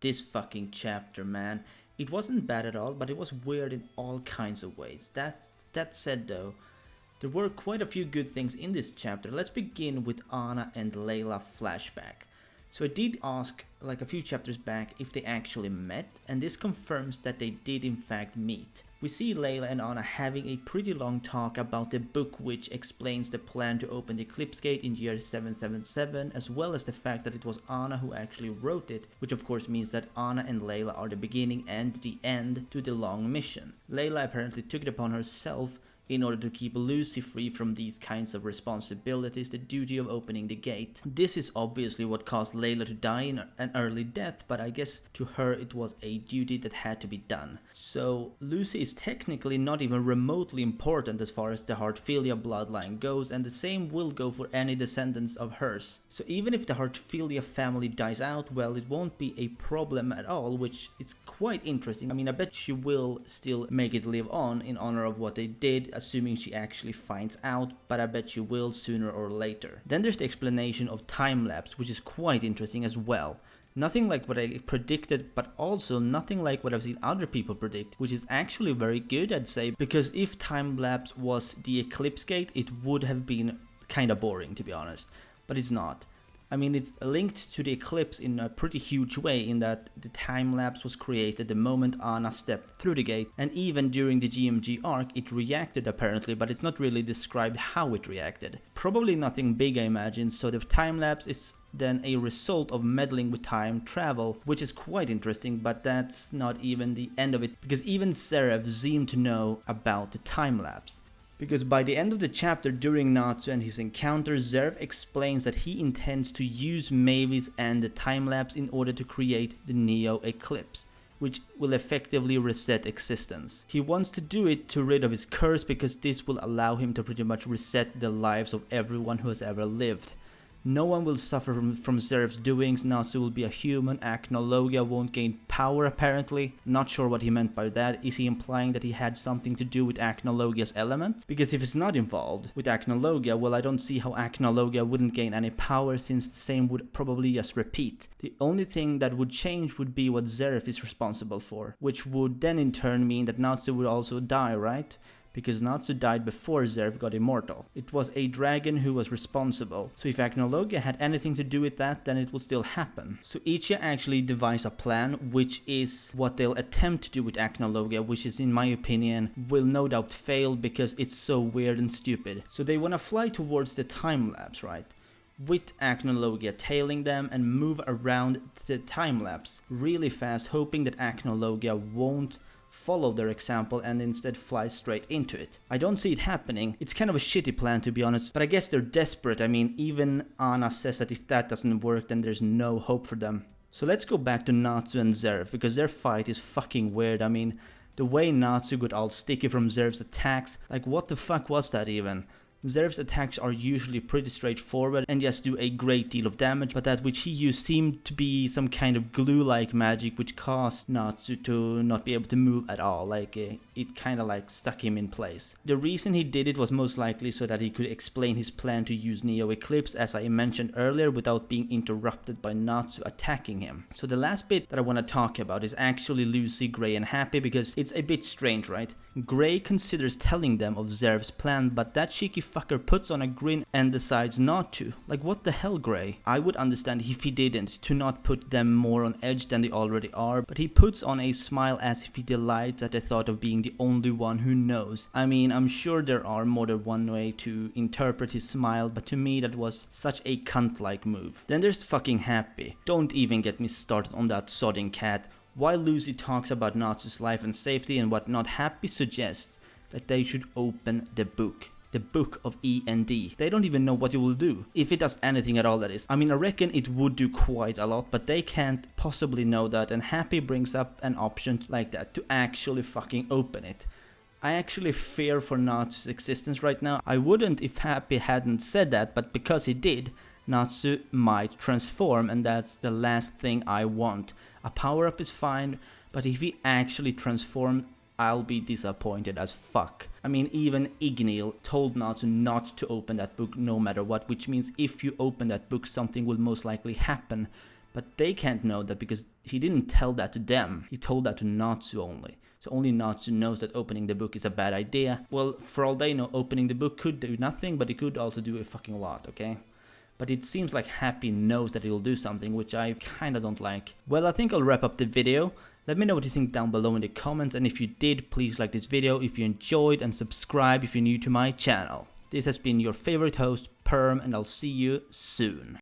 this fucking chapter, man. It wasn't bad at all, but it was weird in all kinds of ways. That said though, there were quite a few good things in this chapter. Let's begin with Anna and Layla flashback. So I did ask like a few chapters back if they actually met, and this confirms that they did in fact meet. We see Layla and Anna having a pretty long talk about the book which explains the plan to open the Eclipse Gate in year 777, as well as the fact that it was Anna who actually wrote it, which of course means that Anna and Layla are the beginning and the end to the long mission. Layla apparently took it upon herself in order to keep Lucy free from these kinds of responsibilities, the duty of opening the gate. This is obviously what caused Layla to die in an early death, but I guess to her it was a duty that had to be done. So Lucy is technically not even remotely important as far as the Heartfilia bloodline goes, and the same will go for any descendants of hers. So even if the Heartfilia family dies out, well, it won't be a problem at all, which is quite interesting. I mean, I bet she will still make it live on in honor of what they did, assuming she actually finds out, but I bet she will sooner or later. Then there's the explanation of time-lapse, which is quite interesting as well. Nothing like what I predicted, but also nothing like what I've seen other people predict, which is actually very good, I'd say, because if time-lapse was the Eclipse Gate, it would have been kinda boring, to be honest, but it's not. I mean, it's linked to the eclipse in a pretty huge way, in that the time-lapse was created the moment Anna stepped through the gate, and even during the GMG arc it reacted apparently, but it's not really described how it reacted. Probably nothing big, I imagine, so the time-lapse is then a result of meddling with time travel, which is quite interesting, but that's not even the end of it, because even Seraph seemed to know about the time-lapse. Because by the end of the chapter, during Natsu and his encounter, Zerf explains that he intends to use Mavis and the time-lapse in order to create the Neo Eclipse, which will effectively reset existence. He wants to do it to rid of his curse, because this will allow him to pretty much reset the lives of everyone who has ever lived. No one will suffer from Zerf's doings. Natsu will be a human. Acnologia won't gain power apparently. Not sure what he meant by that. Is he implying that he had something to do with Acnologia's element? Because if it's not involved with Acnologia, well, I don't see how Acnologia wouldn't gain any power, since the same would probably just repeat. The only thing that would change would be what Zerf is responsible for, which would then in turn mean that Natsu would also die, right? Because Natsu died before Zerf got immortal. It was a dragon who was responsible. So if Acnologia had anything to do with that, then it will still happen. So Ichiya actually devised a plan, which is what they'll attempt to do with Acnologia, which is, in my opinion, will no doubt fail because it's so weird and stupid. So they want to fly towards the time-lapse, right? With Acnologia tailing them, and move around the time-lapse really fast, hoping that Acnologia won't follow their example and instead fly straight into it. I don't see it happening. It's kind of a shitty plan, to be honest, but I guess they're desperate. I mean, even Anna says that if that doesn't work, then there's no hope for them. So let's go back to Natsu and Zerf, because their fight is fucking weird. I mean, the way Natsu got all sticky from Zerf's attacks, like what the fuck was that even? Zerf's attacks are usually pretty straightforward and just do a great deal of damage, but that which he used seemed to be some kind of glue-like magic which caused Natsu to not be able to move at all, like it kinda like stuck him in place. The reason he did it was most likely so that he could explain his plan to use Neo Eclipse, as I mentioned earlier, without being interrupted by Natsu attacking him. So the last bit that I want to talk about is actually Lucy, Gray and Happy, because it's a bit strange, right? Gray considers telling them of Zerf's plan, but that cheeky fucker puts on a grin and decides not to. Like, what the hell, Gray? I would understand if he didn't, to not put them more on edge than they already are, but he puts on a smile as if he delights at the thought of being the only one who knows. I mean, I'm sure there are more than one way to interpret his smile, but to me that was such a cunt-like move. Then there's fucking Happy. Don't even get me started on that sodding cat. While Lucy talks about Natsu's life and safety and whatnot, Happy suggests that they should open the book. The book of E.N.D. They don't even know what it will do. If it does anything at all, that is. I mean, I reckon it would do quite a lot, but they can't possibly know that, and Happy brings up an option like that, to actually fucking open it. I actually fear for Natsu's existence right now. I wouldn't if Happy hadn't said that, but because he did, Natsu might transform, and that's the last thing I want. A power-up is fine, but if he actually transforms, I'll be disappointed as fuck. I mean, even Ignil told Natsu not to open that book no matter what, which means if you open that book, something will most likely happen. But they can't know that because he didn't tell that to them. He told that to Natsu only. So only Natsu knows that opening the book is a bad idea. Well, for all they know, opening the book could do nothing, but it could also do a fucking lot, okay? But it seems like Happy knows that he'll do something, which I kinda don't like. Well, I think I'll wrap up the video. Let me know what you think down below in the comments, and if you did, please like this video if you enjoyed, and subscribe if you're new to my channel. This has been your favorite host, Perm, and I'll see you soon.